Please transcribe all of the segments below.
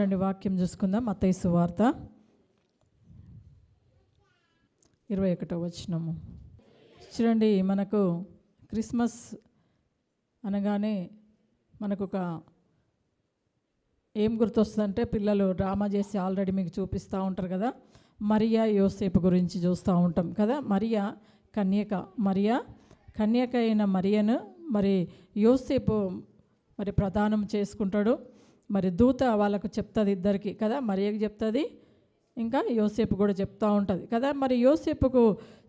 చూడండి వాక్యం చూసుకుందాం. మత్తయి సువార్త 21వ వచనము. చూడండి, మనకు క్రిస్మస్ అనగానే మనకు ఏం గుర్తొస్తుందంటే, పిల్లలు డ్రామా చేసి ఆల్రెడీ మీకు చూపిస్తూ ఉంటారు కదా, మరియా యోసేపు గురించి చూస్తూ ఉంటాం కదా. మరియా కన్యక అయిన మరియను మరి యోసేపు మరి ప్రదానం చేసుకుంటాడు. మరి దూత వాళ్ళకు చెప్తుంది ఇద్దరికి కదా, మరియకి చెప్తుంది, ఇంకా యోసేపు కూడా చెప్తూ ఉంటుంది కదా. మరి యోసేపుకు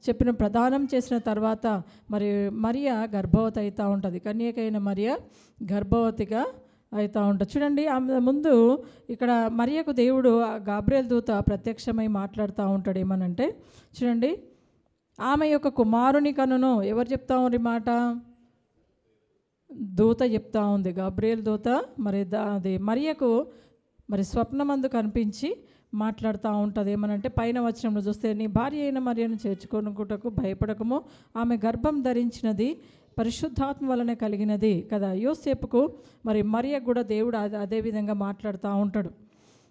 చెప్పిన ప్రదానం చేసిన తర్వాత మరి మరియా గర్భవతి అవుతూ ఉంటుంది. కన్యకైన మరియా గర్భవతిగా అవుతూ ఉంటుంది. చూడండి, ఆమె ముందు ఇక్కడ మరియకు దేవుడు గాబ్రియల్ దూత ప్రత్యక్షమై మాట్లాడుతూ ఉంటాడు. ఏమనంటే చూడండి, ఆమె యొక్క కుమారుని కనును ఎవరు చెప్తా ఉంది మాట? దూత చెప్తా ఉంది, గాబ్రియల్ దూత. మరి అది మరియకు మరి స్వప్నమందు కనిపించి మాట్లాడుతూ ఉంటుంది. ఏమనంటే పైన వచనంలో చూస్తే, నీ భార్య అయిన మరియను చేర్చుకొనుటకు భయపడకము, ఆమె గర్భం ధరించినది పరిశుద్ధాత్మ వలన కలిగినది కదా. యోసేపుకు మరి మరియకు కూడా దేవుడు అదే విధంగా మాట్లాడుతూ ఉంటాడు.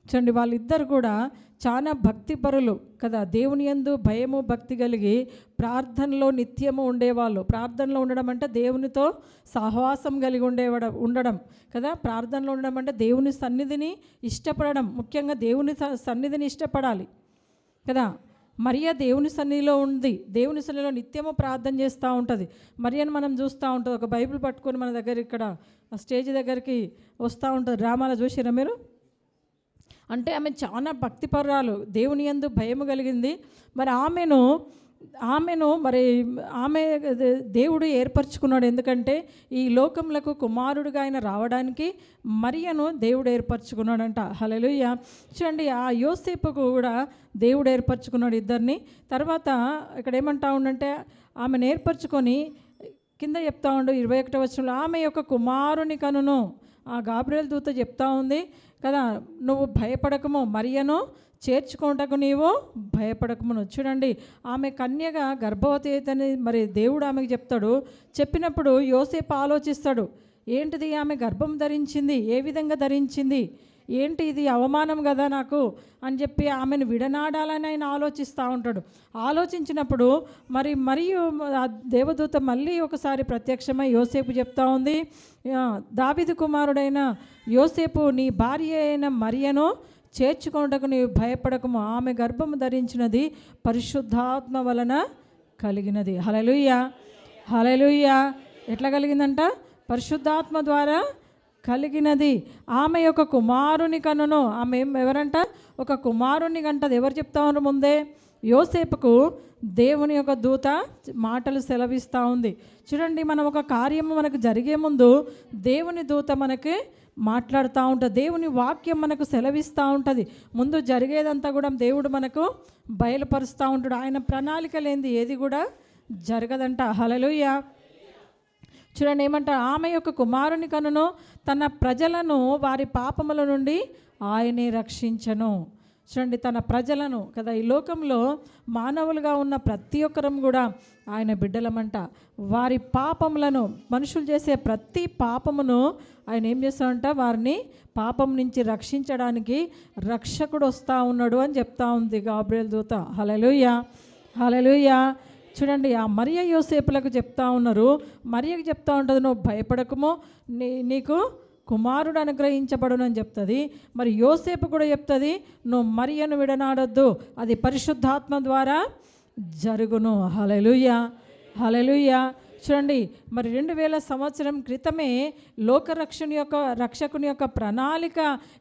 చూడండి, వాళ్ళిద్దరు కూడా చాలా భక్తిపరులు కదా. దేవుని యందు భయము భక్తి కలిగి ప్రార్థనలో నిత్యము ఉండేవాళ్ళు. ప్రార్థనలో ఉండడం అంటే దేవునితో సహవాసం కలిగి ఉండడం కదా. ప్రార్థనలో ఉండడం అంటే దేవుని సన్నిధిని ఇష్టపడడం, ముఖ్యంగా దేవుని సన్నిధిని ఇష్టపడాలి కదా. మరియ దేవుని సన్నిధిలో ఉంది, దేవుని సన్నిధిలో నిత్యము ప్రార్థన చేస్తూ ఉంటుంది. మరియను మనం చూస్తూ ఉంటుంది, ఒక బైబిల్ పట్టుకొని మన దగ్గర ఇక్కడ స్టేజ్ దగ్గరికి వస్తూ ఉంటుంది. డ్రామాలో చూసిరా మీరు? అంటే ఆమె చాలా భక్తిపరురాలు, దేవుని యందు భయము కలిగింది. మరి ఆమెను మరి ఆమె దేవుడు ఏర్పరచుకున్నాడు. ఎందుకంటే ఈ లోకములకు కుమారుడుగా ఆయన రావడానికి మరియను దేవుడు ఏర్పరచుకున్నాడంట. హల్లెలూయా. చూడండి, ఆ యోసేపుకు కూడా దేవుడు ఏర్పరచుకున్నాడు ఇద్దరిని. తర్వాత ఇక్కడ ఏమంటా ఉండంటే, ఆమెను ఏర్పరచుకొని కింద చెప్తా ఉండు 21వ వచనంలో, ఆమె యొక్క కుమారుని కనును. ఆ గాబ్రియల్ దూత చెప్తా ఉంది కదా, నువ్వు భయపడకము, మరియను చేర్చుకోవటకు నీవు భయపడకమును. చూడండి, ఆమె కన్యగా గర్భవతి అయితేనే మరి దేవుడు ఆమెకు చెప్తాడు. చెప్పినప్పుడు యోసేపు ఆలోచిస్తాడు, ఏంటిది ఆమె గర్భం ధరించింది, ఏ విధంగా ధరించింది, ఏంటి ఇది అవమానం కదా నాకు అని చెప్పి ఆమెను విడనాడాలని ఆయన ఆలోచిస్తూ ఉంటాడు. ఆలోచించినప్పుడు మరియు దేవదూత మళ్ళీ ఒకసారి ప్రత్యక్షమై యోసేపు చెప్తా ఉంది, దావీదు కుమారుడైన యోసేపు, నీ భార్య అయిన మరియను చేర్చుకోవటకు నీవు భయపడకము, ఆమె గర్భము ధరించినది పరిశుద్ధాత్మ వలన కలిగినది. హల్లెలూయా, హల్లెలూయా. ఎట్లా కలిగిందంట? పరిశుద్ధాత్మ ద్వారా కలిగినది. ఆమె యొక్క కుమారుని కనును. ఆమె ఎవరంట? ఒక కుమారుని కంటది. ఎవరు చెప్తా ఉన్నారు ముందే? యోసేపుకు దేవుని యొక్క దూత మాటలు సెలవిస్తూ ఉంది. చూడండి, మనం ఒక కార్యము మనకు జరిగే ముందు దేవుని దూత మనకి మాట్లాడుతూ ఉంటుంది, దేవుని వాక్యం మనకు సెలవిస్తూ ఉంటుంది. ముందు జరిగేదంతా కూడా దేవుడు మనకు బయలుపరుస్తూ ఉంటాడు. ఆయన ప్రణాళిక లేనిది ఏది కూడా జరగదంట. హల్లెలూయా. చూడండి, ఏమంట? ఆమె యొక్క కుమారుని కనును, తన ప్రజలను వారి పాపముల నుండి ఆయనే రక్షించను. చూడండి, తన ప్రజలను కదా, ఈ లోకంలో మానవులుగా ఉన్న ప్రతి ఒక్కరం కూడా ఆయన బిడ్డలమంట. వారి పాపములను, మనుషులు చేసే ప్రతి పాపమును ఆయన ఏం చేస్తాడంట? వారిని పాపం నుంచి రక్షించడానికి రక్షకుడు వస్తూ ఉన్నాడు అని చెప్తా ఉంది గాబ్రియల్ దూత. హల్లెలూయా, హల్లెలూయా. చూడండి, ఆ మరియ యోసేపులకు చెప్తా ఉన్నారు. మరియకు చెప్తా ఉంటుంది, నువ్వు భయపడకము, నీకు కుమారుడు అనుగ్రహించబడును అని చెప్తుంది. మరి యోసేపు కూడా చెప్తుంది, నువ్వు మరియను విడనాడొద్దు, అది పరిశుద్ధాత్మ ద్వారా జరుగును. హల్లెలూయా, హల్లెలూయా. చూడండి, మరి 2000 సంవత్సరం క్రితమే రక్షకుని యొక్క ప్రణాళిక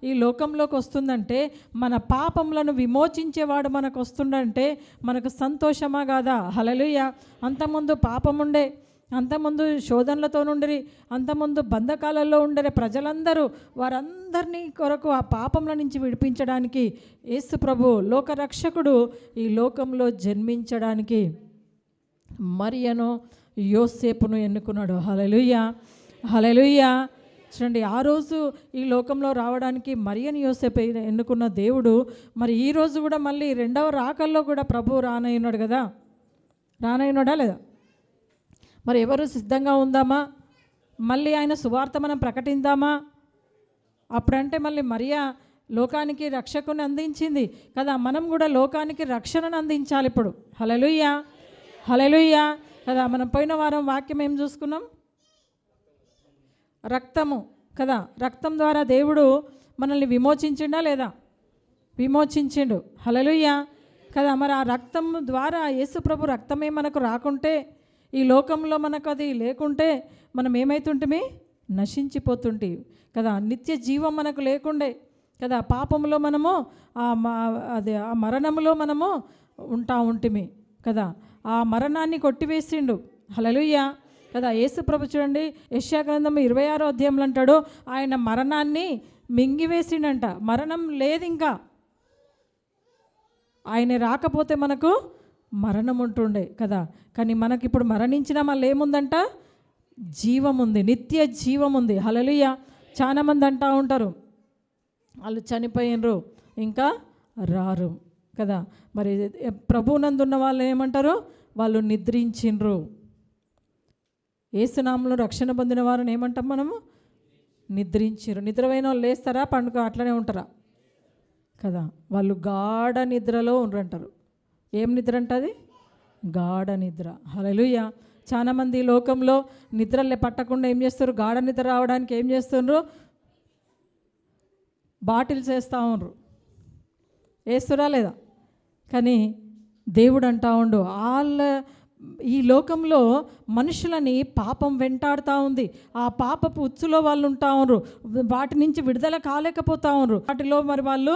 ఈ లోకంలోకి వస్తుందంటే, మన పాపములను విమోచించేవాడు మనకు వస్తుందంటే మనకు సంతోషమా కాదా? హల్లెలూయా. అంతకుముందు పాపముండే, అంతకుముందు శోధనలతో నుండి, అంతకుముందు బంధకాలలో ఉండే ప్రజలందరూ, వారందరినీ కొరకు ఆ పాపముల నుంచి విడిపించడానికి యేసు ప్రభు లోకరక్షకుడు ఈ లోకంలో జన్మించడానికి మరియను యోసేపును ఎన్నుకున్నాడు. హల్లెలూయా, హల్లెలూయా. చూడండి, ఆ రోజు ఈ లోకంలో రావడానికి మరియను యోసేపు ఎన్నుకున్న దేవుడు మరి ఈ రోజు కూడా మళ్ళీ రెండవ రాకల్లో కూడా ప్రభువు రానయ్యున్నాడు కదా. రానయ్యున్నాడా లేదా? మరి ఎవరు సిద్ధంగా ఉందామా? మళ్ళీ ఆయన సువార్త మనం ప్రకటిందామా? అప్పుడంటే మళ్ళీ మరియా లోకానికి రక్షకుని అందించింది కదా. మనం కూడా లోకానికి రక్షణను అందించాలి ఇప్పుడు. హల్లెలూయా, హల్లెలూయా కదా. మనం పోయిన వారం వాక్యం ఏం చూసుకున్నాం? రక్తము కదా. రక్తం ద్వారా దేవుడు మనల్ని విమోచించిండా లేదా? విమోచించిండు. హల్లెలూయా కదా. మరి ఆ రక్తం ద్వారా యేసు ప్రభు రక్తమే మనకు రాకుంటే, ఈ లోకంలో మనకు అది లేకుంటే మనం ఏమవుతుంటిమి? నశించిపోతుంటి కదా. నిత్య జీవం మనకు లేకుండే కదా. పాపంలో మనము ఆ మరణంలో మనము ఉంటా ఉంటిమి కదా. ఆ మరణాన్ని కొట్టివేసిండు. హల్లెలూయా కదా. యేసు ప్రభు చూడండి, యెషయా గ్రంథం 26వ అధ్యాయంలో అంటాడు, ఆయన మరణాన్ని మింగివేసిండంట. మరణం లేదు ఇంకా. ఆయన రాకపోతే మనకు మరణం ఉంటుండే కదా. కానీ మనకి ఇప్పుడు మరణించిన మళ్ళీ ఏముందంట? జీవం ఉంది, నిత్య జీవం ఉంది. హల్లెలూయా. చాలామంది అంటూ ఉంటారు వాళ్ళు చనిపోయినరు ఇంకా రారు కదా. మరి ప్రభువునందున్న వాళ్ళు ఏమంటారు? వాళ్ళు నిద్రించిండ్రు. యేసునామములో రక్షణ పొందిన వారిని ఏమంటాం మనము? నిద్రించిరు. నిద్రపోయిన వాళ్ళు లేస్తారా, పండుగ అట్లనే ఉంటారా కదా. వాళ్ళు గాఢ నిద్రలో ఉండరంటారు. ఏం నిద్ర అంటది? గాఢ నిద్ర. హల్లెలూయా. చాలామంది లోకంలో నిద్రలే పట్టకుండా ఏం చేస్తారు? గాఢ నిద్ర రావడానికి ఏం చేస్తున్నారు? బాటిల్స్ వేస్తూ ఉన్నారు. వేస్తురా లేదా? కానీ దేవుడు అంటా ఉండు, ఈ లోకంలో మనుషులని పాపం వెంటాడుతూ ఉంది. ఆ పాపపు ఉచ్చులో వాళ్ళు ఉంటా ఉన్నారు. వాటి నుంచి విడుదల కాలేకపోతా ఉన్నారు. వాటిలో మరి వాళ్ళు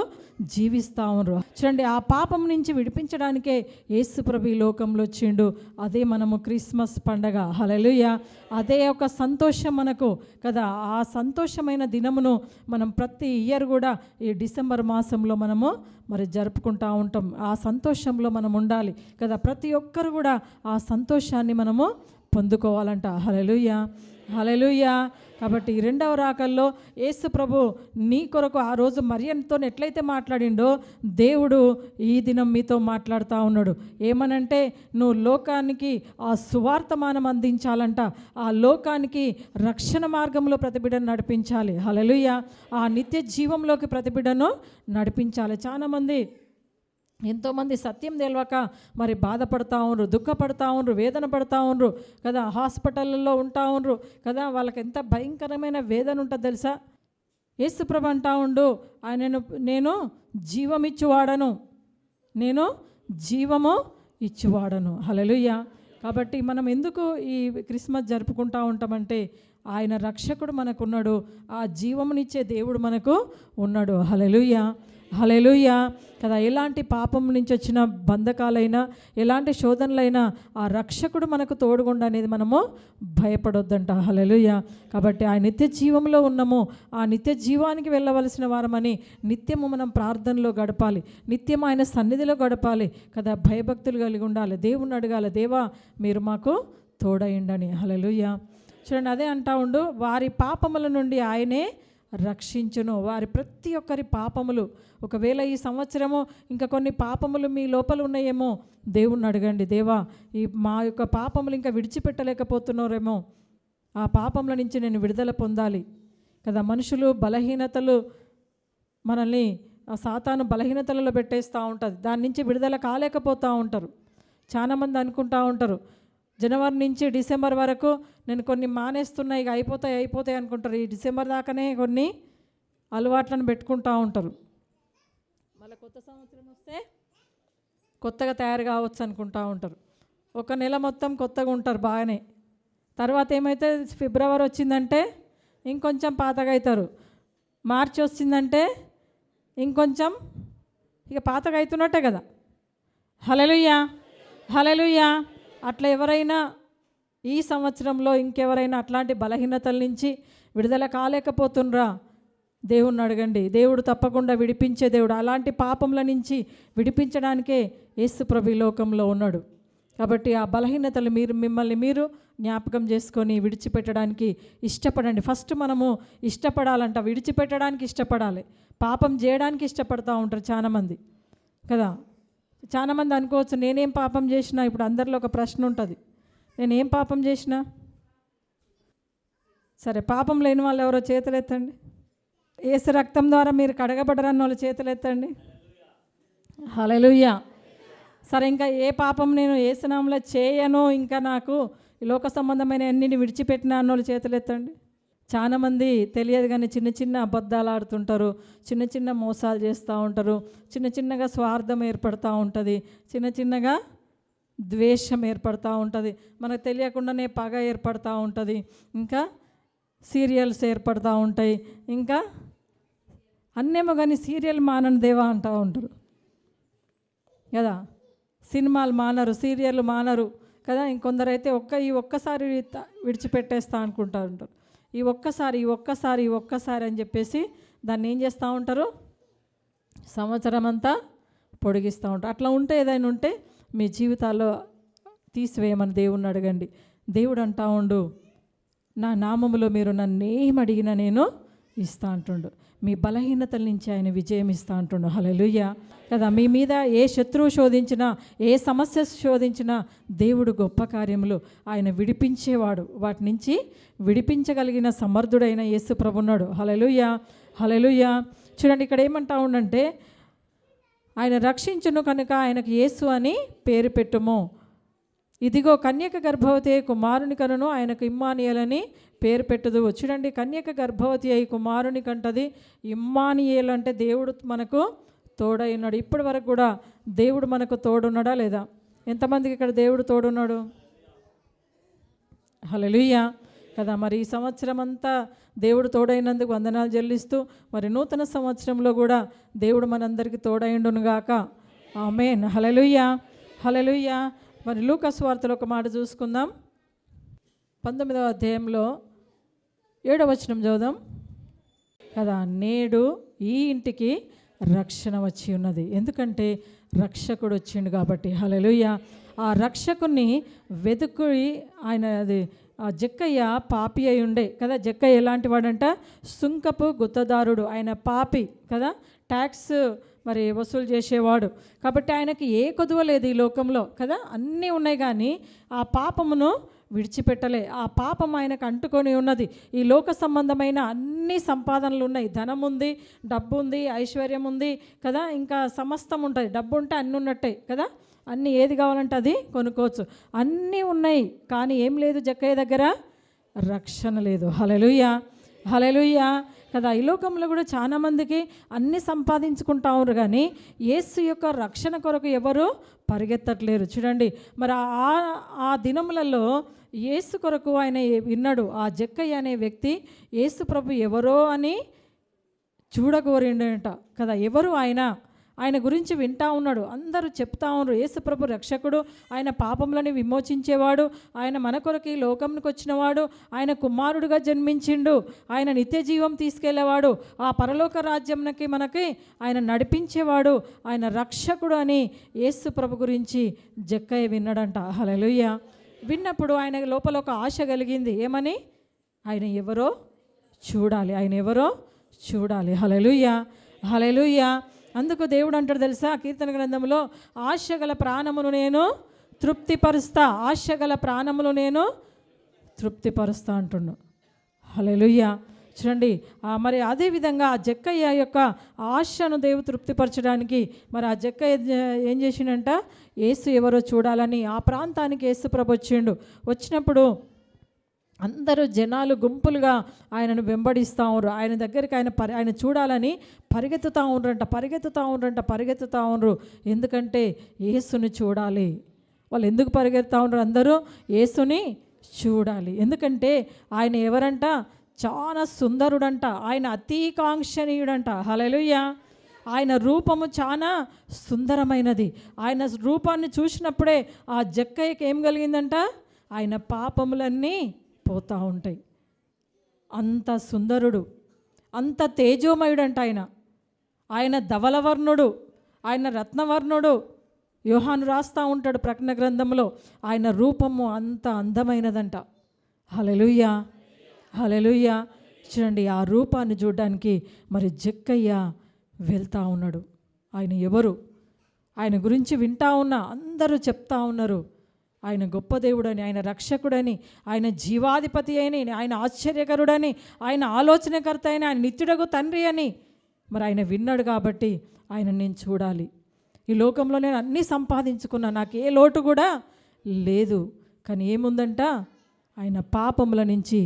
జీవిస్తూ ఉన్నారు. చూడండి, ఆ పాపం నుంచి విడిపించడానికే యేసు ప్రభు ఈ లోకంలో వచ్చిండు. అదే మనము క్రిస్మస్ పండగ. హల్లెలూయా. అదే ఒక సంతోషం మనకు కదా. ఆ సంతోషమైన దినమును మనం ప్రతి ఇయర్ కూడా ఈ డిసెంబర్ మాసంలో మనము మరి జరుపుకుంటూ ఉంటాం. ఆ సంతోషంలో మనం ఉండాలి కదా. ప్రతి ఒక్కరు కూడా ఆ సంతోషాన్ని మనము పొందుకోవాలంట. హల్లెలూయా, హల్లెలూయా. కాబట్టి ఈ రెండవ రాకల్లో యేసు ప్రభు నీ కొరకు ఆ రోజు మరియతో ఎట్లయితే మాట్లాడిండో, దేవుడు ఈ దినం మీతో మాట్లాడుతూ ఉన్నాడు. ఏమనంటే, నువ్వు లోకానికి ఆ సువార్తమానం అందించాలంట. ఆ లోకానికి రక్షణ మార్గంలో ప్రతిబిడ్డను నడిపించాలి. హల్లెలూయా. ఆ నిత్య జీవంలోకి ప్రతిబిడ్డను నడిపించాలి. చాలామంది ఎంతోమంది సత్యం తెలియక మరి బాధపడతా ఉన్నారు, దుఃఖపడతా ఉన్నారు, వేదన పడతా ఉన్నారు కదా. హాస్పిటల్లో ఉంటా ఉన్నారు కదా. వాళ్ళకి ఎంత భయంకరమైన వేదన ఉంటుంది తెలుసా. యేసుప్రభు అంటా ఉండు, నేను జీవం ఇచ్చువాడను, నేను జీవము ఇచ్చువాడను. హల్లెలూయా. కాబట్టి మనం ఎందుకు ఈ క్రిస్మస్ జరుపుకుంటూ ఉంటామంటే, ఆయన రక్షకుడు మనకున్నాడు, ఆ జీవమునిచ్చే దేవుడు మనకు ఉన్నాడు. హల్లెలూయా, హల్లెలూయా కదా. ఎలాంటి పాపం నుంచి వచ్చిన బంధకాలైనా, ఎలాంటి శోధనలైనా ఆ రక్షకుడు మనకు తోడుగుండా అనేది మనము భయపడొద్దంట. హల్లెలూయా. కాబట్టి ఆ నిత్య జీవంలో ఉన్నాము, ఆ నిత్య జీవానికి వెళ్ళవలసిన వారమని నిత్యము మనం ప్రార్థనలో గడపాలి, నిత్యం ఆయన సన్నిధిలో గడపాలి కదా. భయభక్తులు కలిగి ఉండాలి, దేవుణ్ణి అడగాలి, దేవా మీరు మాకు తోడయిండని. హల్లెలూయా. చూడండి, అదే అంటా ఉండు, వారి పాపముల నుండి ఆయనే రక్షించును. వారి ప్రతి ఒక్కరి పాపములు, ఒకవేళ ఈ సంవత్సరము ఇంకా కొన్ని పాపములు మీ లోపల ఉన్నాయేమో, దేవుణ్ణి అడగండి, దేవా ఈ మా యొక్క పాపములు ఇంకా విడిచిపెట్టలేకపోతున్నారేమో, ఆ పాపముల నుంచి నేను విడుదల పొందాలి కదా. మనుషులు బలహీనతలు, మనల్ని ఆ సాతాను బలహీనతలలో పెట్టేస్తూ ఉంటుంది, దాని నుంచి విడుదల కాలేకపోతూ ఉంటారు. చాలామంది అనుకుంటూ ఉంటారు, జనవరి నుంచి డిసెంబర్ వరకు నేను కొన్ని మానేస్తున్నాయి, ఇక అయిపోతాయి అనుకుంటారు. ఈ డిసెంబర్ దాకానే కొన్ని అలవాట్లను పెట్టుకుంటూ ఉంటారు. మళ్ళీ కొత్త సంవత్సరం వస్తే కొత్తగా తయారు కావచ్చు అనుకుంటూ ఉంటారు. ఒక నెల మొత్తం కొత్తగా ఉంటారు బాగానే. తర్వాత ఏమైతే ఫిబ్రవరి వచ్చిందంటే ఇంకొంచెం పాతగా అవుతారు. మార్చి వచ్చిందంటే ఇంకొంచెం ఇక పాతగా అవుతున్నట్టే కదా. హల్లెలూయా, హల్లెలూయా. అట్లా ఎవరైనా ఈ సంవత్సరంలో ఇంకెవరైనా అట్లాంటి బలహీనతల నుంచి విడుదల కాలేకపోతుండ్రా, దేవుణ్ణి అడగండి, దేవుడు తప్పకుండా విడిపించే దేవుడు. అలాంటి పాపముల నుంచి విడిపించడానికే యేసు ప్రభు లోకంలో ఉన్నాడు. కాబట్టి ఆ బలహీనతలు మిమ్మల్ని మీరు జ్ఞాపకం చేసుకొని విడిచిపెట్టడానికి ఇష్టపడండి. ఫస్ట్ మనము ఇష్టపడాలంట, విడిచిపెట్టడానికి ఇష్టపడాలి. పాపం చేయడానికి ఇష్టపడతా ఉంటారు చాలామంది కదా. చాలామంది అనుకోవచ్చు, నేనేం పాపం చేసినా. ఇప్పుడు అందరిలో ఒక ప్రశ్న ఉంటుంది, నేనేం పాపం చేసినా? సరే, పాపం లేని వాళ్ళు ఎవరో చేతులు ఎత్తండి. యేసు రక్తం ద్వారా మీరు కడగబడరన్న వాళ్ళ చేతులు ఎత్తండి. హల్లెలూయా. సరే, ఇంకా ఏ పాపం నేను యేసునామములో చేయను, ఇంకా నాకు ఈ లోక సంబంధమైన అన్నిటిని విడిచిపెట్టిన అన్నోళ్ళు చేతులు ఎత్తండి. చాలామంది తెలియదు కానీ చిన్న చిన్న అబద్ధాలు ఆడుతుంటారు, చిన్న చిన్న మోసాలు చేస్తూ ఉంటారు, చిన్న చిన్నగా స్వార్థం ఏర్పడుతూ ఉంటుంది, చిన్న చిన్నగా ద్వేషం ఏర్పడుతూ ఉంటుంది, మనకు తెలియకుండానే పగ ఏర్పడుతూ ఉంటుంది, ఇంకా సీరియల్స్ ఏర్పడుతూ ఉంటాయి, ఇంకా అన్నేమో కానీ సీరియల్ మానని దేవా అంటూ ఉంటారు కదా. సినిమాలు మానరు, సీరియళ్ళు మానరు కదా. ఇంకొందరైతే ఈ ఒక్కసారి విడిచిపెట్టేస్తా అనుకుంటూ ఉంటారు. ఈ ఒక్కసారి అని చెప్పేసి దాన్ని ఏం చేస్తూ ఉంటారు, సంవత్సరం అంతా పొడిగిస్తూ ఉంటారు. అట్లా ఉంటే ఏదైనా ఉంటే మీ జీవితాల్లో తీసివేయమని దేవుణ్ణి అడగండి. దేవుడు అంటా ఉండు, నా నామములో మీరు నన్ను ఏమడిగినా నేను ఇస్తా అంటుండు. మీ బలహీనతల నుంచి ఆయన విజయం ఇస్తా అంటుండు. హల్లెలూయా కదా. మీ మీద ఏ శత్రువు శోధించినా, ఏ సమస్య శోధించినా దేవుడు గొప్ప కార్యములు ఆయన విడిపించేవాడు. వాటి నుంచి విడిపించగలిగిన సమర్థుడైన యేసు ప్రభు ఉన్నాడు. హల్లెలూయా, హల్లెలూయా. చూడండి, ఇక్కడ ఏమంటా ఉండంటే, ఆయన రక్షించును కనుక ఆయనకు యేసు అని పేరు పెట్టుము. ఇదిగో కన్యక గర్భవతి అయి కుమారుని కనును, ఆయనకు ఇమ్మానుయేలని పేరు పెట్టుదు. చూడండి, కన్యక గర్భవతి అయి కుమారుని కంటది. ఇమ్మానుయేలు అంటే దేవుడు మనకు తోడై ఉన్నాడు. ఇప్పటి వరకు కూడా దేవుడు మనకు తోడున్నాడా లేదా? ఎంతమందికి ఇక్కడ దేవుడు తోడున్నాడు? హల్లెలూయా కదా. మరి ఈ సంవత్సరం అంతా దేవుడు తోడైనందుకు వందనాలు చెల్లిస్తూ, మరి నూతన సంవత్సరంలో కూడా దేవుడు మనందరికీ తోడైండునుగాక. ఆమేన్. హల్లెలూయా, హల్లెలూయా. మరి లూకా సువార్తలో ఒక మాట చూసుకుందాం. 19వ అధ్యాయంలో 7వ వచనం చదువుదాం కదా. నేడు ఈ ఇంటికి రక్షణ వచ్చి ఉన్నది, ఎందుకంటే రక్షకుడు వచ్చిండు కాబట్టి. హల్లెలూయా. ఆ రక్షకుని వెతుకుని ఆయన ఆ జక్కయ్య పాపి అయి ఉండే కదా. జక్కయ్య ఎలాంటి వాడంట? సుంకపు గుత్తదారుడు, ఆయన పాపి కదా, ట్యాక్స్ మరి వసూలు చేసేవాడు కాబట్టి ఆయనకి ఏ కొదువ లేదు ఈ లోకంలో కదా. అన్నీ ఉన్నాయి కానీ ఆ పాపమును విడిచిపెట్టలే. ఆ పాపం ఆయనకు అంటుకొని ఉన్నది. ఈ లోక సంబంధమైన అన్ని సంపాదనలు ఉన్నాయి, ధనం ఉంది, డబ్బు ఉంది, ఐశ్వర్యం ఉంది కదా, ఇంకా సమస్తం ఉంటుంది. డబ్బు ఉంటే అన్నీ ఉన్నట్టే కదా. అన్నీ ఏది కావాలంటే అది కొనుక్కోవచ్చు, అన్నీ ఉన్నాయి. కానీ ఏం లేదు జక్కయ్య దగ్గర? రక్షణ లేదు. హల్లెలూయా, హల్లెలూయా కదా. ఈ లోకంలో కూడా చాలామందికి అన్నీ సంపాదించుకుంటా ఉన్నారు కానీ యేసు యొక్క రక్షణ కొరకు ఎవరు పరిగెత్తట్లేరు. చూడండి, మరి ఆ దినములలో యేసు కొరకు ఆయన విన్నాడు. ఆ జక్కయ్య అనే వ్యక్తి యేసు ప్రభు ఎవరో అని చూడగోరిండట కదా. ఎవరు ఆయన గురించి వింటా ఉన్నాడు. అందరూ చెప్తా ఉన్నారు, యేసు ప్రభు రక్షకుడు, ఆయన పాపములను విమోచించేవాడు, ఆయన మన కొరకు ఈ లోకంకి వచ్చినవాడు, ఆయన కుమారుడుగా జన్మించిండు, ఆయన నిత్య జీవం తీసుకెళ్లేవాడు, ఆ పరలోక రాజ్యంకి మనకి ఆయన నడిపించేవాడు, ఆయన రక్షకుడు అని యేసు ప్రభు గురించి జక్కయ్య విన్నాడంట. హల్లెలూయా. విన్నప్పుడు ఆయన లోపల ఒక ఆశ కలిగింది. ఏమని? ఆయన ఎవరో చూడాలి, ఆయన ఎవరో చూడాలి. హల్లెలూయా, హల్లెలూయా. అందుకు దేవుడు అంటాడు తెలుసా, కీర్తన గ్రంథంలో, ఆశగల ప్రాణమును నేను తృప్తిపరుస్తా, ఆశగల ప్రాణములు నేను తృప్తిపరుస్తా అంటున్నాను. హల్లెలూయా. చూడండి, మరి అదేవిధంగా ఆ జక్కయ్య యొక్క ఆశను దేవుడు తృప్తిపరచడానికి మరి ఆ జక్కయ్య ఏం చేసిండంట? యేసు ఎవరో చూడాలని ఆ ప్రాంతానికి యేసు ప్రభు వచ్చినప్పుడు అందరూ జనాలు గుంపులుగా ఆయనను వెంబడిస్తూ ఉన్నారు. ఆయన దగ్గరికి ఆయన చూడాలని పరిగెత్తుతూ ఉండరు. ఎందుకంటే యేసుని చూడాలి. వాళ్ళు ఎందుకు పరిగెత్తుతూ ఉన్నారు? అందరూ యేసుని చూడాలి. ఎందుకంటే ఆయన ఎవరంట? చాలా సుందరుడంట, ఆయన అతికాంక్షణీయుడంట. హల్లెలూయా. ఆయన రూపము చాలా సుందరమైనది. ఆయన రూపాన్ని చూసినప్పుడే ఆ జక్కయ్యకి ఏం కలిగిందంట? ఆయన పాపములన్నీ పోతూ ఉంటాయి. అంత సుందరుడు, అంత తేజోమయుడంట ఆయన ధవలవర్ణుడు, ఆయన రత్నవర్ణుడు. యోహాను రాస్తూ ఉంటాడు ప్రకటన గ్రంథంలో, ఆయన రూపము అంత అందమైనదంట. హల్లెలూయా, హల్లెలూయా. చూడండి, ఆ రూపాన్ని చూడడానికి మరి జక్కయ్య వెళ్తూ ఉన్నాడు. ఆయన ఎవరు? ఆయన గురించి వింటా ఉన్నా అందరూ చెప్తా ఉన్నారు. ఆయన గొప్ప దేవుడని, ఆయన రక్షకుడని, ఆయన జీవాధిపతి అని, ఆయన ఆశ్చర్యకరుడని, ఆయన ఆలోచనకర్త అని, ఆయన నిత్యుడగు తండ్రి అని మరి ఆయన విన్నాడు. కాబట్టి ఆయన నేను చూడాలి. ఈ లోకంలో నేను అన్నీ సంపాదించుకున్నా, నాకు ఏ లోటు కూడా లేదు. కానీ ఏముందంట, ఆయన పాపముల నుంచి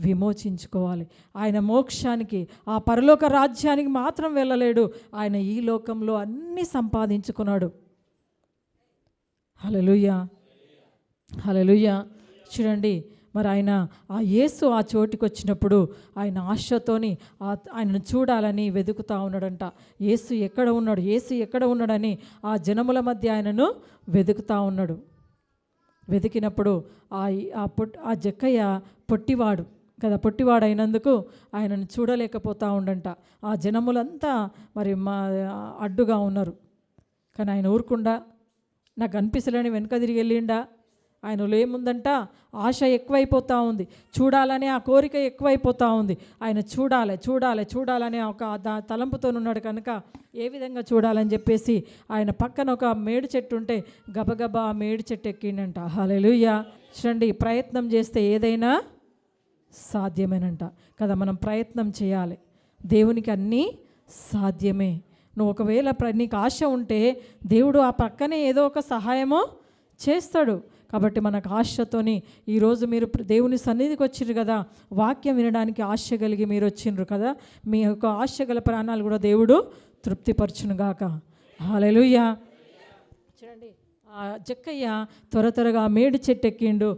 విమోచించుకోవాలి. ఆయన మోక్షానికి, ఆ పరలోక రాజ్యానికి మాత్రం వెళ్ళలేడు. ఆయన ఈ లోకంలో అన్నీ సంపాదించుకున్నాడు. హల్లెలూయా, హల్లెలూయా. చూడండి, మరి ఆయన ఆ యేసు ఆ చోటికి వచ్చినప్పుడు ఆయన ఆశతోని ఆయనను చూడాలని వెతుకుతూ ఉన్నాడంట. యేసు ఎక్కడ ఉన్నాడు, యేసు ఎక్కడ ఉన్నాడని ఆ జనముల మధ్య ఆయనను వెతుకుతూ ఉన్నాడు. వెతికినప్పుడు ఆ జక్కయ్య పొట్టివాడు కదా, పొట్టివాడు అయినందుకు ఆయనను చూడలేకపోతూ ఉండంట. ఆ జనములంతా మరి అడ్డుగా ఉన్నారు. కానీ ఆయన ఊరుకుండా నాకు అనిపిస్తలేని వెనక తిరిగి వెళ్ళిండా. ఆయనలో ఏముందంట, ఆశ ఎక్కువైపోతూ ఉంది, చూడాలనే ఆ కోరిక ఎక్కువైపోతూ ఉంది. ఆయన చూడాలి చూడాలి చూడాలనే ఒక తలంపుతో ఉన్నాడు కనుక ఏ విధంగా చూడాలని చెప్పేసి ఆయన పక్కన ఒక మేడి చెట్టు ఉంటే గబగబా ఆ మేడి చెట్టు ఎక్కిండంట. హల్లెలూయా. చూడండి, ప్రయత్నం చేస్తే ఏదైనా సాధ్యమేనంట కదా. మనం ప్రయత్నం చేయాలి, దేవునికి అన్నీ సాధ్యమే. నువ్వు ఒకవేళ నీకు ఆశ ఉంటే దేవుడు ఆ పక్కనే ఏదో ఒక సహాయమో చేస్తాడు. కాబట్టి మనకు ఆశతోని ఈరోజు మీరు దేవుని సన్నిధికి వచ్చిర్రు కదా, వాక్యం వినడానికి ఆశ కలిగి మీరు వచ్చిండ్రు కదా, మీ యొక్క ఆశ గల ప్రాణాలు కూడా దేవుడు తృప్తిపరచునుగాక. హల్లెలూయా. చూడండి, ఆ జక్కయ్య త్వరగా మేడి చెట్టు ఎక్కిండు.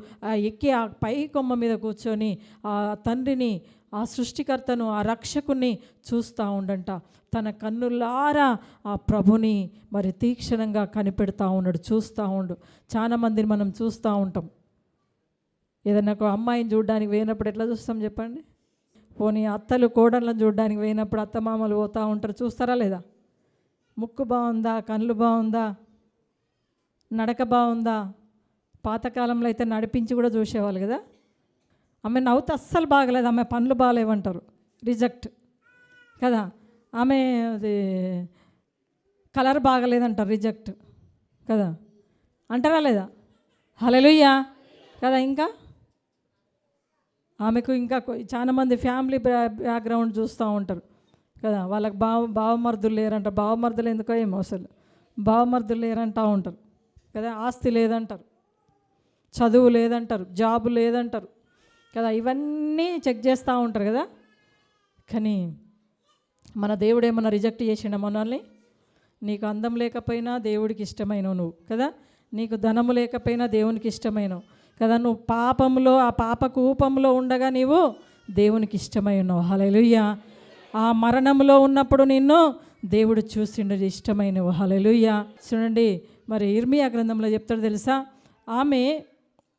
ఎక్కి ఆ పై కొమ్మ మీద కూర్చొని ఆ తండ్రిని, ఆ సృష్టికర్తను, ఆ రక్షకుని చూస్తూ ఉండంట. తన కన్నులారా ఆ ప్రభుని మరి తీక్షణంగా కనిపెడతా ఉన్నాడు, చూస్తూ ఉండు. చాలా మందిని మనం చూస్తూ ఉంటాం. ఏదన్నా ఒక అమ్మాయిని చూడడానికి పోయినప్పుడు ఎట్లా చూస్తాం చెప్పండి? పోనీ అత్తలు కోడళ్ళని చూడడానికి పోయినప్పుడు అత్తమామలు పోతూ ఉంటారు, చూస్తారా లేదా? ముక్కు బాగుందా, కళ్ళు బాగుందా, నడక బాగుందా? పాతకాలంలో అయితే నడిపించి కూడా చూసేవాళ్ళు కదా. ఆమె నవ్వుతే అస్సలు బాగలేదు, ఆమె పనులు బాగాలేవంటారు, రిజెక్ట్ కదా. ఆమె అది కలర్ బాగలేదంటారు, రిజెక్ట్ కదా. అంటారా లేదా? హల్లెలూయా కదా. ఇంకా ఆమెకు ఇంకా చాలామంది ఫ్యామిలీ బ్యాక్గ్రౌండ్ చూస్తూ ఉంటారు కదా. వాళ్ళకి బావమర్దులు లేరంట. బావమర్దులు ఎందుకో ఏమో అసలు బావమర్దులు లేరంటూ ఉంటారు కదా. ఆస్తి లేదంటారు, చదువు లేదంటారు, జాబు లేదంటారు కదా. ఇవన్నీ చెక్ చేస్తూ ఉంటారు కదా. కానీ మన దేవుడు ఏమన్నా రిజెక్ట్ చేసిండ మనల్ని? నీకు అందం లేకపోయినా దేవుడికి ఇష్టమైనవు నువ్వు కదా, నీకు ధనము లేకపోయినా దేవునికి ఇష్టమైనవు కదా, నువ్వు పాపంలో ఆ పాప కూపంలో ఉండగా నీవు దేవునికి ఇష్టమై ఉన్నావు. హల్లెలూయా. ఆ మరణంలో ఉన్నప్పుడు నిన్ను దేవుడు చూసిండు, ఇష్టమైనవు. హల్లెలూయా. చూడండి, మరి ఇర్మియా గ్రంథంలో చెప్తాడు తెలుసా, ఆమె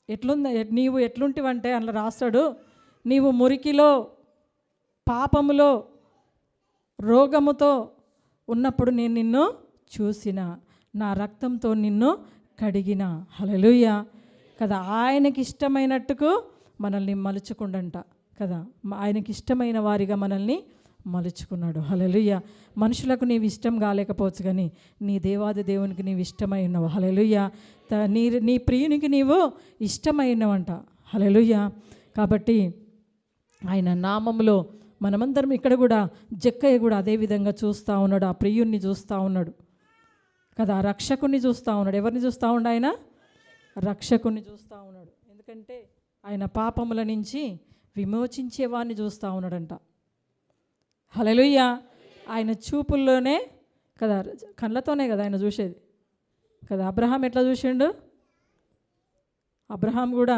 ఎట్లుంది, నీవు ఎట్లుంటివంటే అందులో రాస్తాడు, నీవు మురికిలో పాపములో రోగముతో ఉన్నప్పుడు నేను నిన్ను చూసిన, నా రక్తంతో నిన్ను కడిగిన. హల్లెలూయా కదా. ఆయనకి ఇష్టమైనట్టుకు మనల్ని మలుచుకుండంట కదా. ఆయనకి ఇష్టమైన వారిగా మనల్ని మలుచుకున్నాడు. హల్లెలూయా. మనుషులకు నీవు ఇష్టం కాలేకపోవచ్చు, కానీ నీ దేవాది దేవునికి నీవు ఇష్టమై ఉన్నావు. హల్లెలూయా. నీ ప్రియునికి నీవు ఇష్టమైనవంట. హల్లెలూయా. కాబట్టి ఆయన నామములో మనమందరం ఇక్కడ కూడా జక్కయ్య కూడా అదే విధంగా చూస్తూ ఉన్నాడు, ఆ ప్రియుణ్ణి చూస్తూ ఉన్నాడు కదా, రక్షకుని చూస్తూ ఉన్నాడు. ఎవరిని చూస్తూ ఉన్నాడు? ఆయన రక్షకుని చూస్తూ ఉన్నాడు. ఎందుకంటే ఆయన పాపముల నుంచి విమోచించేవాడిని చూస్తూ ఉన్నాడంట. హల్లెలూయా. ఆయన చూపుల్లోనే కదా, కళ్ళతోనే కదా ఆయన చూసేది కదా. అబ్రహాం ఎట్లా చూసిండు? అబ్రహాం కూడా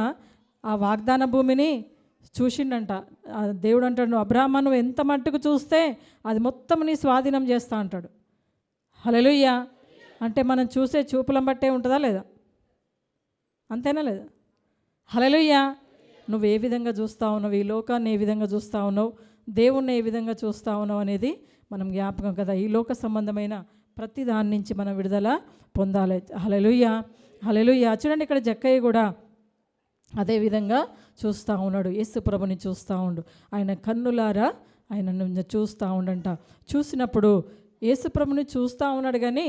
ఆ వాగ్దాన భూమిని చూసిండంట. దేవుడు అంటాడు, నువ్వు అబ్రహామా, నువ్వు ఎంత మట్టుకు చూస్తే అది మొత్తం నీ స్వాధీనం చేస్తా అంటాడు. హల్లెలూయా. అంటే మనం చూసే చూపులను బట్టే ఉంటుందా లేదా? అంతేనా లేదా? హల్లెలూయా. నువ్వు ఏ విధంగా చూస్తూ ఉన్నావు, ఈ లోకాన్ని ఏ విధంగా చూస్తూ ఉన్నావు, దేవుణ్ణి ఏ విధంగా చూస్తూ ఉన్నావు అనేది మనం జ్ఞాపకం కదా. ఈ లోక సంబంధమైన ప్రతి దాని నుంచి మనం విడుదల పొందాలి. హల్లెలూయా, హల్లెలూయా. చూడండి, ఇక్కడ జక్కయ్య కూడా అదే విధంగా చూస్తూ ఉన్నాడు, యేసు ప్రభుని చూస్తూ ఉండు. ఆయన కన్నులారా ఆయన చూస్తూ ఉండంట. చూసినప్పుడు యేసు ప్రభుని చూస్తూ ఉన్నాడు, కానీ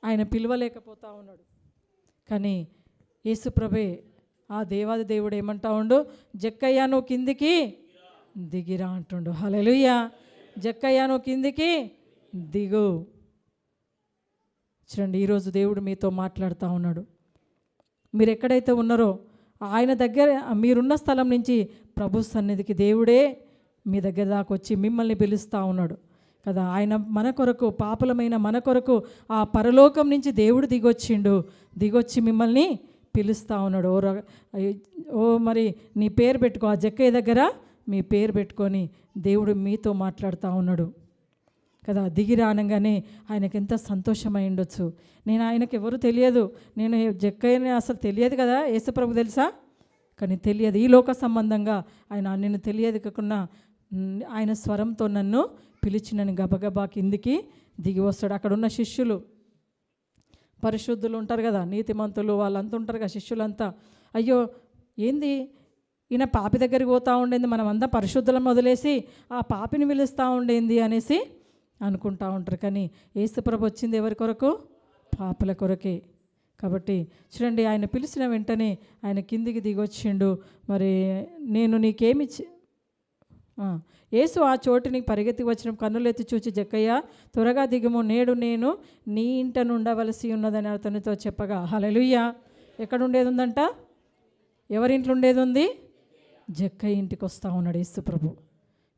ఆయన పిలవలేకపోతూ ఉన్నాడు. కానీ యేసుప్రభే ఆ దేవాది దేవుడు ఏమంటా ఉండు, జక్కయ్య నువ్వు కిందికి దిగిరా అంటుండు. హల్లెలూయా. జక్కయ్య నువ్వు కిందికి దిగు. చూడండి, ఈరోజు దేవుడు మీతో మాట్లాడుతూ ఉన్నాడు. మీరు ఎక్కడైతే ఉన్నారో ఆయన దగ్గర, మీరున్న స్థలం నుంచి ప్రభు సన్నిధికి దేవుడే మీ దగ్గర దాకా వచ్చి మిమ్మల్ని పిలుస్తూ ఉన్నాడు కదా. ఆయన మన కొరకు, పాపులమైన మన కొరకు ఆ పరలోకం నుంచి దేవుడు దిగొచ్చి మిమ్మల్ని పిలుస్తూ ఉన్నాడు. మరి నీ పేరు పెట్టుకో, ఆ జక్కయ్య దగ్గర మీ పేరు పెట్టుకొని దేవుడు మీతో మాట్లాడుతూ ఉన్నాడు కదా. దిగిరా అనగానే ఆయనకి ఎంత సంతోషమై ఉండొచ్చు. నేను ఆయనకి ఎవరు తెలియదు, నేను జక్కయ్యని అసలు తెలియదు కదా, యేసుప్రభు తెలుసా, కానీ తెలియదు. ఈ లోక సంబంధంగా ఆయన నేను తెలియదు కాకుండా ఆయన స్వరంతో నన్ను పిలిచినని గబగబా కిందికి దిగి వస్తాడు. అక్కడ ఉన్న శిష్యులు, పరిశుద్ధులు ఉంటారు కదా, నీతిమంతులు, వాళ్ళంతా ఉంటారు కదా శిష్యులంతా. అయ్యో ఏంది ఈయన పాపి దగ్గరికి పోతూ ఉండేది, మనం అంతా పరిశుద్ధులను వదిలేసి ఆ పాపిని పిలుస్తూ ఉండేది అనేసి అనుకుంటూ ఉంటారు. కానీ యేసుప్రభు వచ్చింది ఎవరి కొరకు? పాపుల కొరకే. కాబట్టి చూడండి, ఆయన పిలిచిన వెంటనే ఆయన కిందికి దిగొచ్చిండు. మరి నేను నీకేమి యేసు ఆ చోటుని పరిగెత్తి వచ్చిన కన్నులెత్తి చూచి, జక్కయ్య త్వరగా దిగుము, నేడు నేను నీ ఇంట ఉండవలసి ఉన్నదని అతనితో చెప్పగా. హల్లెలూయా. ఎక్కడ ఉండేది ఉందంట? ఎవరింట్లో ఉండేది ఉంది? జక్కయ్య ఇంటికి వస్తూ ఉన్నాడు యేసు ప్రభు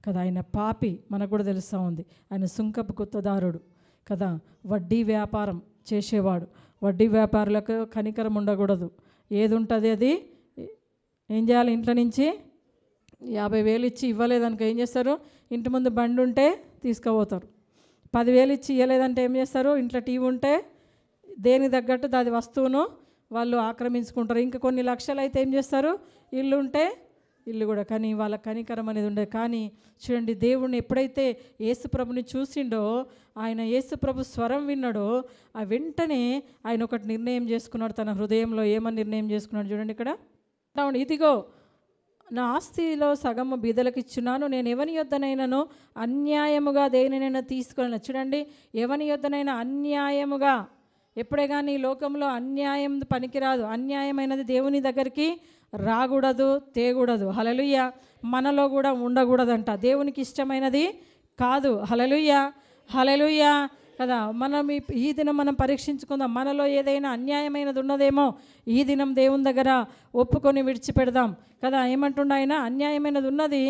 కదా. ఆయన పాపి, మనకు కూడా తెలుస్తూ ఉంది. ఆయన సుంకపు గుత్తదారుడు కదా, వడ్డీ వ్యాపారం చేసేవాడు. వడ్డీ వ్యాపారులకు కనికరం ఉండకూడదు. ఏది ఉంటుంది అది ఏం చేయాలి? ఇంట్లో నుంచి 50,000 ఇచ్చి ఇవ్వలేదనుకో ఏం చేస్తారు? ఇంటి ముందు బండి ఉంటే తీసుకుపోతారు. 10,000 ఇచ్చి ఇవ్వలేదంటే ఏం చేస్తారు? ఇంట్లో టీవీ ఉంటే దేనికి తగ్గట్టు అది వస్తువును వాళ్ళు ఆక్రమించుకుంటారు. ఇంకా కొన్ని లక్షలు అయితే ఏం చేస్తారు? ఇల్లు ఉంటే ఇల్లు కూడా. కానీ వాళ్ళ కనికరం అనేది ఉండదు. కానీ చూడండి, దేవుడిని ఎప్పుడైతే యేసుప్రభుని చూసిండో, ఆయన యేసుప్రభు స్వరం విన్నాడో, ఆ వెంటనే ఆయన ఒకటి నిర్ణయం చేసుకున్నాడు తన హృదయంలో. ఏమని నిర్ణయం చేసుకున్నాడు చూడండి ఇక్కడ. ఇదిగో నా ఆస్తిలో సగము బీదలకు ఇచ్చున్నాను, నేను ఎవని యొద్దనైనాను అన్యాయముగా దేనినైనా తీసుకొని. చూడండి, ఎవని యొద్దనైనా అన్యాయముగా, ఎప్పుడే కానీ ఈ లోకంలో అన్యాయం పనికిరాదు. అన్యాయమైనది దేవుని దగ్గరికి రాకూడదు, తేకూడదు. హల్లెలూయా. మనలో కూడా ఉండకూడదంట. దేవునికి ఇష్టమైనది కాదు. హల్లెలూయా, హల్లెలూయా కదా. మనం ఈ దినం మనం పరీక్షించుకుందాం. మనలో ఏదైనా అన్యాయమైనది ఉన్నదేమో ఈ దినం దేవుని దగ్గర ఒప్పుకొని విడిచిపెడదాం కదా. ఏమంటుండ ఆయన? అన్యాయమైనది ఉన్నది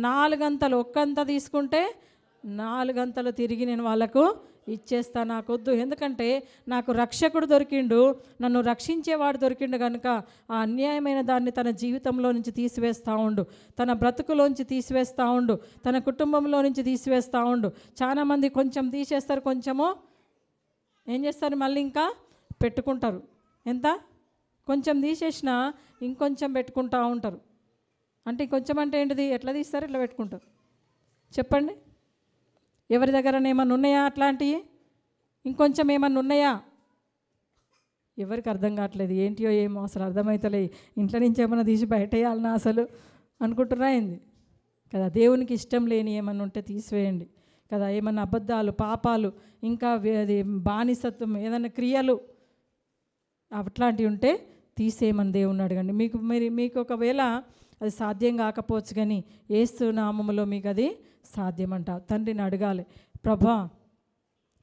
4 గంటలు, ఒక్కంత తీసుకుంటే 4 గంటలు తిరిగి నేను వాళ్ళకు ఇచ్చేస్తా. నాకొద్దు, ఎందుకంటే నాకు రక్షకుడు దొరికిండు, నన్ను రక్షించేవాడు దొరికిండు కనుక ఆ అన్యాయమైన దాన్ని తన జీవితంలో నుంచి తీసివేస్తూ ఉండు, తన బ్రతుకులోంచి తీసివేస్తూ ఉండు, తన కుటుంబంలో నుంచి తీసివేస్తూ ఉండు. చాలామంది కొంచెం తీసేస్తారు, కొంచెము ఏం చేస్తారు? మళ్ళీ ఇంకా పెట్టుకుంటారు. ఎంత? కొంచెం తీసేసినా ఇంకొంచెం పెట్టుకుంటూ ఉంటారు. అంటే కొంచెం అంటే ఏంటిది? ఎట్లా తీస్తారు? ఇట్లా పెట్టుకుంటారు. చెప్పండి, ఎవరి దగ్గర ఏమన్నా ఉన్నాయా అట్లాంటివి? ఇంకొంచెం ఏమన్నా ఉన్నాయా? ఎవరికి అర్థం కావట్లేదు. ఏంటియో ఏమో అసలు అర్థమవుతలే. ఇంట్లో నుంచి ఏమన్నా తీసి బయట వేయాలన్నా అసలు అనుకుంటున్నా ఏంది కదా. దేవునికి ఇష్టం లేని ఏమన్నా ఉంటే తీసివేయండి కదా. ఏమన్నా అబద్ధాలు, పాపాలు, ఇంకా అది బానిసత్వం, ఏదైనా క్రియలు అట్లాంటివి ఉంటే తీసేయమని దేవుణ్ణి అడగండి. మీకు ఒకవేళ అది సాధ్యం కాకపోవచ్చు, కానీ యేసు నామములో మీకు అది సాధ్యమంట. తండ్రిని అడగాలి, ప్రభా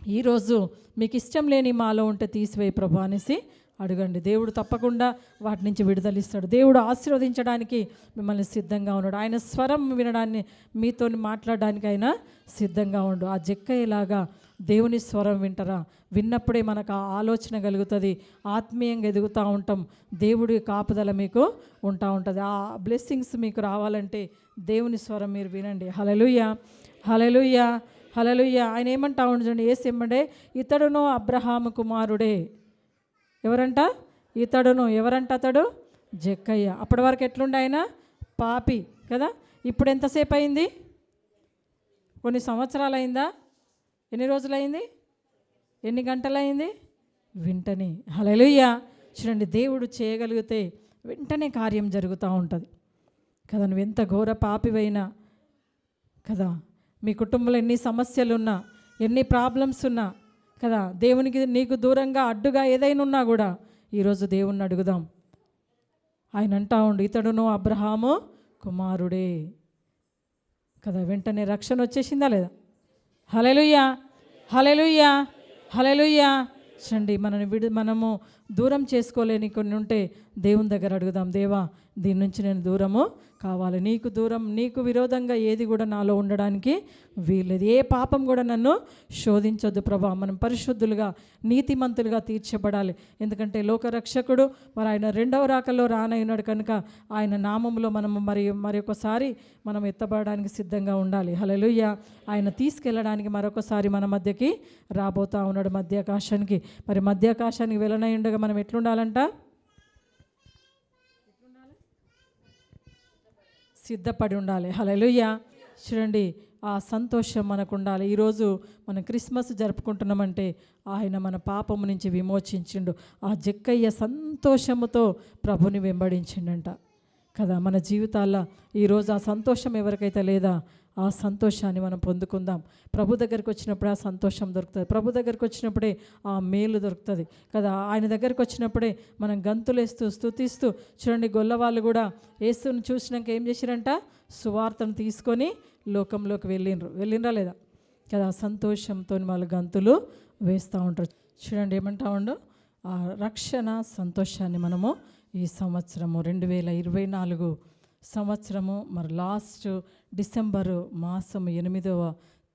ఈరోజు మీకు ఇష్టం లేని మాలో ఉంటే తీసివేయి ప్రభా అనేసి అడగండి. దేవుడు తప్పకుండా వాటి నుంచి విడుదలిస్తాడు. దేవుడు ఆశీర్వదించడానికి మిమ్మల్ని సిద్ధంగా ఉన్నాడు. ఆయన స్వరం వినడాన్ని, మీతో మాట్లాడడానికి ఆయన సిద్ధంగా ఉండు. ఆ జక్కయ్యలాగా దేవుని స్వరం వింటారా? విన్నప్పుడే మనకు ఆ ఆలోచన కలుగుతుంది, ఆత్మీయంగా ఎదుగుతూ ఉంటాం, దేవుడి కాపుదల మీకు ఉంటుంది. ఆ బ్లెస్సింగ్స్ మీకు రావాలంటే దేవుని స్వరం మీరు వినండి. హల్లెలూయా, హల్లెలూయా, హల్లెలూయా. ఆయన ఏమంటా ఉండండి, యేసు ఏమంటే, ఇతడును అబ్రహాము కుమారుడే. ఎవరంట? ఇతడును. ఎవరంట? అతడు జక్కయ్య. అప్పటి వరకు ఎట్లుండే? ఆయన పాపి కదా. ఇప్పుడు ఎంతసేపు అయింది? కొన్ని సంవత్సరాలు అయిందా? ఎన్ని రోజులైంది? ఎన్ని గంటలైంది? వెంటనే. హల్లెలూయా. చూడండి, దేవుడు చేయగలిగితే వెంటనే కార్యం జరుగుతూ ఉంటుంది కదా. నువ్వు ఎంత ఘోర పాపివైనా కదా, మీ కుటుంబంలో ఎన్ని సమస్యలు ఉన్నా, ఎన్ని ప్రాబ్లమ్స్ ఉన్నా కదా, దేవునికి నీకు దూరంగా అడ్డుగా ఏదైనా ఉన్నా కూడా ఈరోజు దేవుణ్ణి అడుగుదాం. ఆయన అంటా ఉండు, ఇతడును అబ్రహాము కుమారుడే కదా. వెంటనే రక్షణ వచ్చేసిందా లేదా? హల్లెలూయా, హల్లెలూయా, హల్లెలూయా. చూడండి, మనము దూరం చేసుకోలేని కొన్ని ఉంటే దేవుని దగ్గర అడుగుదాం, దేవా దీని నుంచి నేను దూరము కావాలి. నీకు విరోధంగా ఏది కూడా నాలో ఉండడానికి వీల్లేదు. ఏ పాపం కూడా నన్ను శోధించొద్దు ప్రభా. మనం పరిశుద్ధులుగా నీతిమంతులుగా తీర్చబడాలి. ఎందుకంటే లోకరక్షకుడు మరి ఆయన రెండవ రాకల్లో రానయ్యున్నాడు కనుక ఆయన నామంలో మనము మరొకసారి మనం ఎత్తబడడానికి సిద్ధంగా ఉండాలి. హల్లెలూయా. ఆయన తీసుకెళ్ళడానికి మరొకసారి మన మధ్యకి రాబోతా ఉన్నాడు, మధ్యాకాశానికి. మరి మధ్యాకాశానికి వెళ్ళనై ఉండగా మనం ఎట్లుండాలంట? సిద్ధపడి ఉండాలి. హల్లెలూయా. చూడండి, ఆ సంతోషం మనకు ఉండాలి. ఈరోజు మనం క్రిస్మస్ జరుపుకుంటున్నామంటే ఆయన మన పాపము నుంచి విమోచించిండు. ఆ జక్కయ్య సంతోషముతో ప్రభుని వెంబడించిండంట కదా. మన జీవితాల్లో ఈరోజు ఆ సంతోషం ఎవరికైతే లేదా ఆ సంతోషాన్ని మనం పొందుకుందాం. ప్రభు దగ్గరికి వచ్చినప్పుడే ఆ సంతోషం దొరుకుతుంది. ప్రభు దగ్గరికి వచ్చినప్పుడే ఆ మేలు దొరుకుతుంది కదా. ఆయన దగ్గరికి వచ్చినప్పుడే మనం గంతులేస్తూ స్తుతిస్తూ. చూడండి, గొల్లవాళ్ళు కూడా యేసుని చూసినాక ఏం చేసిరంట? సువార్తను తీసుకొని లోకంలోకి వెళ్ళినరా లేదా కదా. సంతోషంతో వాళ్ళు గంతులు వేస్తూ ఉంటారు. చూడండి, ఏమంటా ఉండు, ఆ రక్షణ సంతోషాన్ని మనము ఈ సంవత్సరము 2024 సంవత్సరము మరి లాస్ట్ డిసెంబరు మాసం 8వ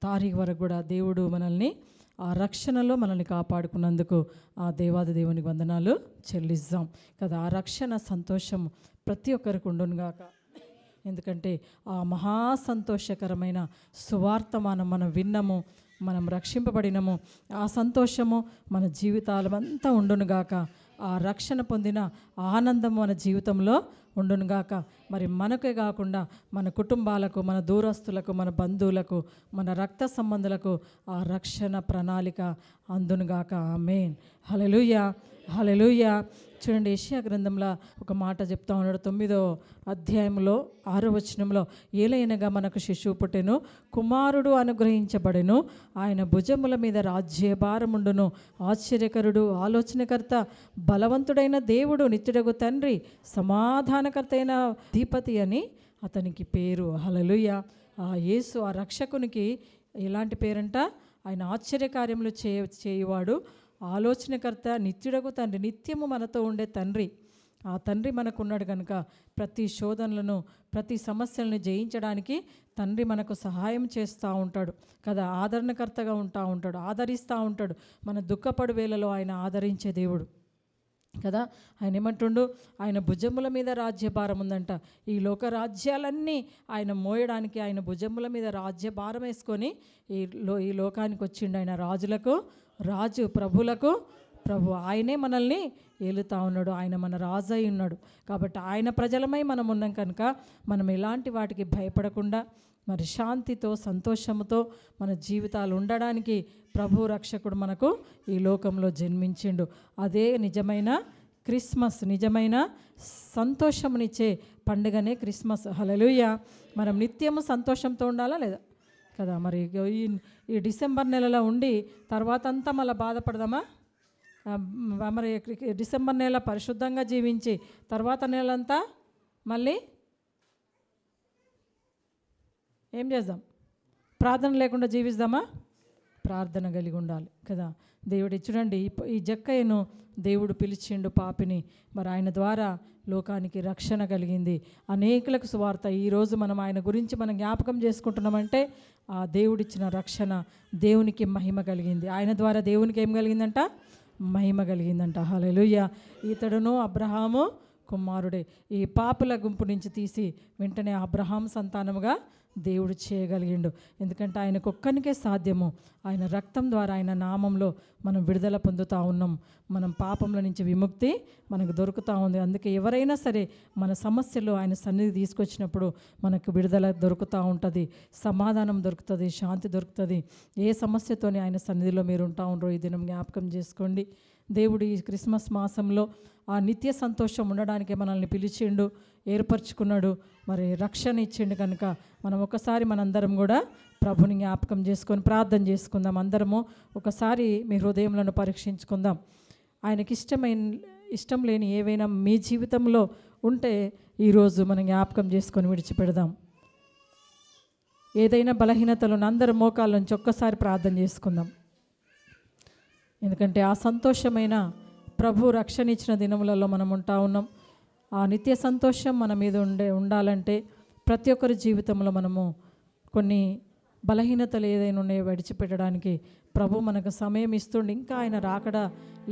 తారీఖు వరకు కూడా దేవుడు మనల్ని ఆ రక్షణలో మనల్ని కాపాడుకున్నందుకు ఆ దేవాది దేవునికి వందనాలు చెల్లిస్తాం కదా. ఆ రక్షణ సంతోషం ప్రతి ఒక్కరికి ఉండునుగాక. ఎందుకంటే ఆ మహా సంతోషకరమైన సువార్తమానం మనం విన్నము, మనం రక్షింపబడినము. ఆ సంతోషము మన జీవితాలంతా ఉండునుగాక. ఆ రక్షణ పొందిన ఆనందం మన జీవితంలో ఉండునుగాక. మరి మనకే కాకుండా మన కుటుంబాలకు, మన దూరస్తులకు, మన బంధువులకు, మన రక్త సంబంధులకు ఆ రక్షణ ప్రణాళిక అందునుగాక. ఆమేన్. హల్లెలూయా, హల్లెలూయా. చూడండి, యెషయా గ్రంథంలో ఒక మాట చెప్తా ఉన్నాడు. 9వ అధ్యాయంలో 6వ వచనంలో, ఏలైనగా మనకు శిశువు పుట్టెను, కుమారుడు అనుగ్రహించబడెను, ఆయన భుజముల మీద రాజ్యభారముండును, ఆశ్చర్యకరుడు, ఆలోచనకర్త, బలవంతుడైన దేవుడు, నిత్యుడగు తండ్రి, సమాధానకర్త అయిన అధిపతి అని అతనికి పేరు. హల్లెలూయా. ఆ యేసు, ఆ రక్షకునికి ఎలాంటి పేరంట? ఆయన ఆశ్చర్యకార్యములు చేయువాడు, ఆలోచనకర్త, నిత్యుడగు తండ్రి, నిత్యము మనతో ఉండే తండ్రి. ఆ తండ్రి మనకు ఉన్నాడు కనుక ప్రతి శోధనలను, ప్రతి సమస్యలను జయించడానికి తండ్రి మనకు సహాయం చేస్తూ ఉంటాడు కదా. ఆదరణకర్తగా ఉంటాడు, ఆదరిస్తూ ఉంటాడు. మన దుఃఖపడు వేళలో ఆయన ఆదరించే దేవుడు కదా. ఆయన ఏమంటుండు? ఆయన భుజముల మీద రాజ్యభారం ఉందంట. ఈ లోక రాజ్యాలన్నీ ఆయన మోయడానికి ఆయన భుజముల మీద రాజ్యభారం వేసుకొని ఈ లోకానికి వచ్చిండు. ఆయన రాజులకు రాజు, ప్రభులకు ప్రభు. ఆయనే మనల్ని ఏలుతా ఉన్నాడు. ఆయన మన రాజు అయి ఉన్నాడు. కాబట్టి ఆయన ప్రజలమై మనం ఉన్నాం కనుక మనం ఎలాంటి వాటికి భయపడకుండా మరి శాంతితో, సంతోషంతో మన జీవితాలు ఉండడానికి ప్రభు రక్షకుడు మనకు ఈ లోకంలో జన్మించిండు. అదే నిజమైన క్రిస్మస్, నిజమైన సంతోషమునిచ్చే పండుగనే క్రిస్మస్. హల్లెలూయా. మనం నిత్యము సంతోషంతో ఉండాలా లేదా కదా. మరి ఈ డిసెంబర్ నెలలో ఉండి తర్వాత అంతా మళ్ళీ బాధపడదామా? మరి డిసెంబర్ నెల పరిశుద్ధంగా జీవించి తర్వాత నెలంతా మళ్ళీ ఏం చేద్దాం? ప్రార్థన లేకుండా జీవిద్దామా? ప్రార్థన కలిగి ఉండాలి కదా. దేవుడు చూడండి, ఈ జక్కయ్యను దేవుడు పిలిచిండు, పాపిని. మరి ఆయన ద్వారా లోకానికి రక్షణ కలిగింది, అనేకులకు సువార్త. ఈరోజు మనం ఆయన గురించి మనం జ్ఞాపకం చేసుకుంటున్నామంటే ఆ దేవుడిచ్చిన రక్షణ, దేవునికి మహిమ కలిగింది. ఆయన ద్వారా దేవునికి ఏం కలిగిందంట? మహిమ కలిగిందంట. హల్లెలూయా. ఇతడును అబ్రహాము కుమారుడే. ఈ పాపుల గుంపు నుంచి తీసి వెంటనే అబ్రహాం సంతానముగా దేవుడు చేయగలిగిండు. ఎందుకంటే ఆయనకు ఒక్కనికే సాధ్యము. ఆయన రక్తం ద్వారా, ఆయన నామంలో మనం విడుదల పొందుతూ ఉన్నాం. మనం పాపంల నుంచి విముక్తి మనకు దొరుకుతూ ఉంది. అందుకే ఎవరైనా సరే మన సమస్యలు ఆయన సన్నిధి తీసుకొచ్చినప్పుడు మనకు విడుదల దొరుకుతూ ఉంటుంది, సమాధానం దొరుకుతుంది, శాంతి దొరుకుతుంది. ఏ సమస్యతోనే ఆయన సన్నిధిలో మీరు ఉంటా ఉండరో ఈ దినం జ్ఞాపకం చేసుకోండి. దేవుడు ఈ క్రిస్మస్ మాసంలో ఆ నిత్య సంతోషం ఉండడానికి మనల్ని పిలిచిండు, ఏర్పరచుకున్నాడు, మరి రక్షణ ఇచ్చిండు. కనుక మనం ఒకసారి మనందరం కూడా ప్రభుని జ్ఞాపకం చేసుకొని ప్రార్థన చేసుకుందాం. అందరము ఒకసారి మీ హృదయంలను పరీక్షించుకుందాం. ఆయనకి ఇష్టం లేని ఏవైనా మీ జీవితంలో ఉంటే ఈరోజు మనం జ్ఞాపకం చేసుకొని విడిచిపెడదాం. ఏదైనా బలహీనతలను అందరి మోకాళ్ళ నుంచి ఒక్కసారి ప్రార్థన చేసుకుందాం. ఎందుకంటే ఆ సంతోషమైన ప్రభు రక్షణ ఇచ్చిన దినములలో మనం ఉంటా ఉన్నాం. ఆ నిత్య సంతోషం మన మీద ఉండాలంటే ప్రతి ఒక్కరి జీవితంలో మనము కొన్ని బలహీనతలు ఏదైనా ఉన్నాయో విడిచిపెట్టడానికి ప్రభు మనకు సమయం ఇస్తుండే. ఇంకా ఆయన రాకడ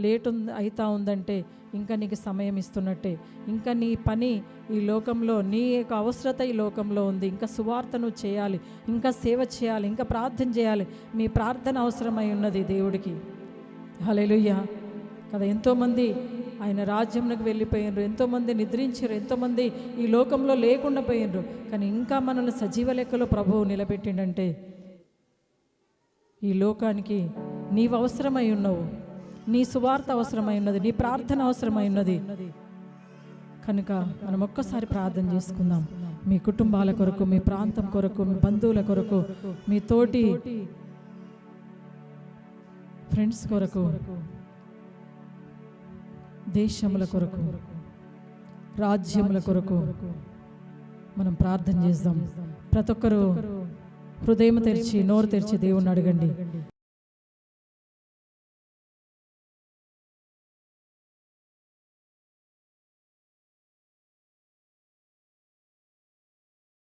లేట్ అవుతా ఉందంటే ఇంకా నీకు సమయం ఇస్తున్నట్టే. ఇంకా నీ పని ఈ లోకంలో, నీ యొక్క అవసరత ఈ లోకంలో ఉంది. ఇంకా సువార్తను చేయాలి, ఇంకా సేవ చేయాలి, ఇంకా ప్రార్థన చేయాలి. మీ ప్రార్థన అవసరమై ఉన్నది దేవుడికి. హల్లెలూయా కదా. ఎంతోమంది ఆయన రాజ్యంలోకి వెళ్ళిపోయినరు, ఎంతోమంది నిద్రించారు, ఎంతోమంది ఈ లోకంలో లేకుండా పోయినరు. కానీ ఇంకా మనల్ని సజీవ లెక్కలో ప్రభువు నిలబెట్టిండంటే ఈ లోకానికి నీవు అవసరమై ఉన్నావు, నీ సువార్త అవసరమై ఉన్నది, నీ ప్రార్థన అవసరమై ఉన్నది. కనుక మనం ఒక్కసారి ప్రార్థన చేసుకుందాం. మీ కుటుంబాల కొరకు, మీ ప్రాంతం కొరకు, మీ బంధువుల కొరకు, మీ తోటి ఫ్రెండ్స్ కొరకు, దేశముల కొరకు, రాజ్యముల కొరకు మనం ప్రార్థన చేద్దాం. ప్రతి ఒక్కరూ హృదయం తెరిచి, నోరు తెరిచి దేవుణ్ణి అడగండి.